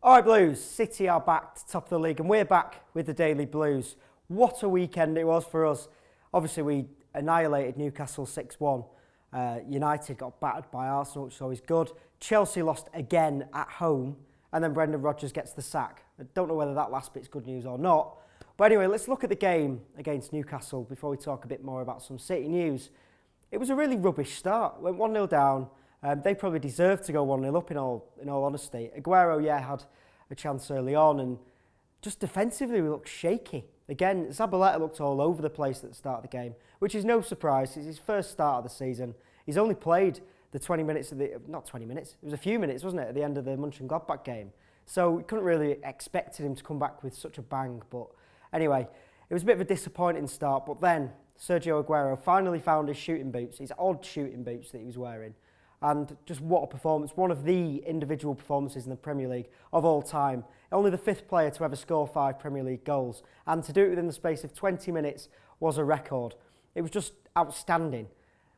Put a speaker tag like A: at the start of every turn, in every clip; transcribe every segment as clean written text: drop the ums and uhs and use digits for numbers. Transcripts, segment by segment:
A: All right, Blues, City are back to top of the league and we're back with the Daily Blues. What a weekend it was for us. Obviously, we annihilated Newcastle 6-1. United got battered by Arsenal, which is always good. Chelsea lost again at home, and then Brendan Rodgers gets the sack. I don't know whether that last bit's good news or not. But anyway, let's look at the game against Newcastle before we talk a bit more about some City news. It was a really rubbish start. Went 1-0 down. They probably deserved to go 1-0 up in all honesty. Aguero, had a chance early on, and just defensively we looked shaky. Again, Zabaleta looked all over the place at the start of the game, which is no surprise. It's his first start of the season. He's only played the 20 minutes not 20 minutes, it was a few minutes, wasn't it, at the end of the Mönchengladbach game. So we couldn't really expect him to come back with such a bang. But anyway, it was a bit of a disappointing start, but then Sergio Aguero finally found his shooting boots, his odd shooting boots that he was wearing. And just what a performance, one of the individual performances in the Premier League of all time. Only the 5th player to ever score 5 Premier League goals. And to do it within the space of 20 minutes was a record. It was just outstanding.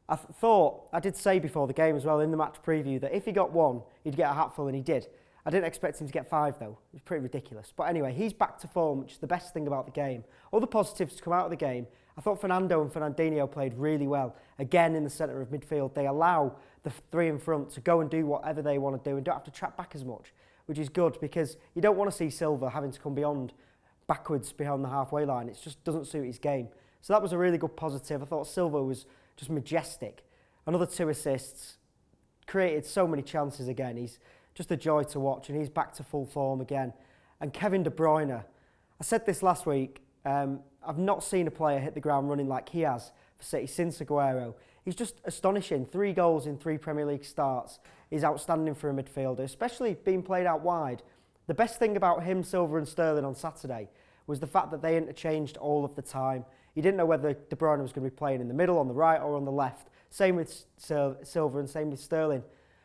A: I did say before the game as well in the match preview that if he got 1, he'd get a hatful, and he did. I didn't expect him to get 5 though. It was pretty ridiculous. But anyway, he's back to form, which is the best thing about the game. All the positives to come out of the game. I thought Fernando and Fernandinho played really well. Again, in the centre of midfield, they allow the 3 in front to go and do whatever they want to do and don't have to track back as much, which is good because you don't want to see Silva having to come backwards behind the halfway line. It just doesn't suit his game. So that was a really good positive. I thought Silva was just majestic. Another 2 assists, created so many chances again. He's just a joy to watch, and he's back to full form again. And Kevin De Bruyne, I said this last week, I've not seen a player hit the ground running like he has for City since Aguero. He's just astonishing. 3 goals in 3 Premier League starts is outstanding for a midfielder, especially being played out wide. The best thing about him, Silva and Sterling on Saturday was the fact that they interchanged all of the time. You didn't know whether De Bruyne was going to be playing in the middle, on the right or on the left. Same with Silva and same with Sterling.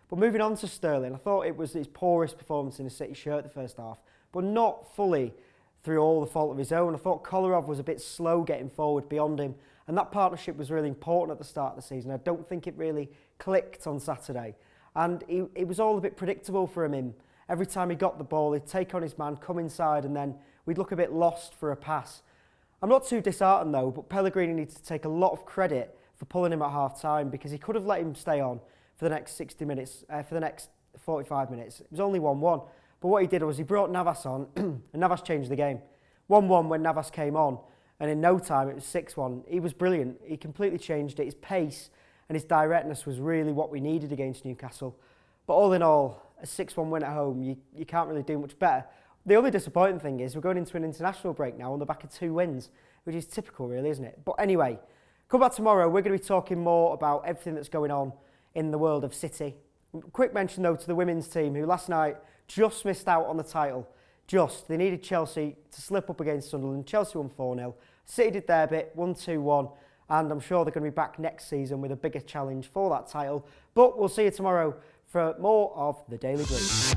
A: But moving on to Sterling, I thought it was his poorest performance in a City shirt the first half, but not fully through all the fault of his own. I thought Kolarov was a bit slow getting forward beyond him, and that partnership was really important at the start of the season. I don't think it really clicked on Saturday, and it was all a bit predictable for him. Every time he got the ball, he'd take on his man, come inside, and then we'd look a bit lost for a pass. I'm not too disheartened though, but Pellegrini needs to take a lot of credit for pulling him at half-time, because he could have let him stay on for the next 60 minutes, for the next 45 minutes. It was only 1-1. But what he did was he brought Navas on, and Navas changed the game. 1-1 when Navas came on, and in no time it was 6-1. He was brilliant. He completely changed it. His pace and his directness was really what we needed against Newcastle. But all in all, a 6-1 win at home, you can't really do much better. The only disappointing thing is we're going into an international break now on the back of 2 wins, which is typical really, isn't it? But anyway, come back tomorrow. We're going to be talking more about everything that's going on in the world of City. Quick mention though to the women's team, who last night just missed out on the title. They needed Chelsea to slip up against Sunderland. Chelsea won 4-0. City did their bit, won 2-1. And I'm sure they're going to be back next season with a bigger challenge for that title. But we'll see you tomorrow for more of the Daily Blues.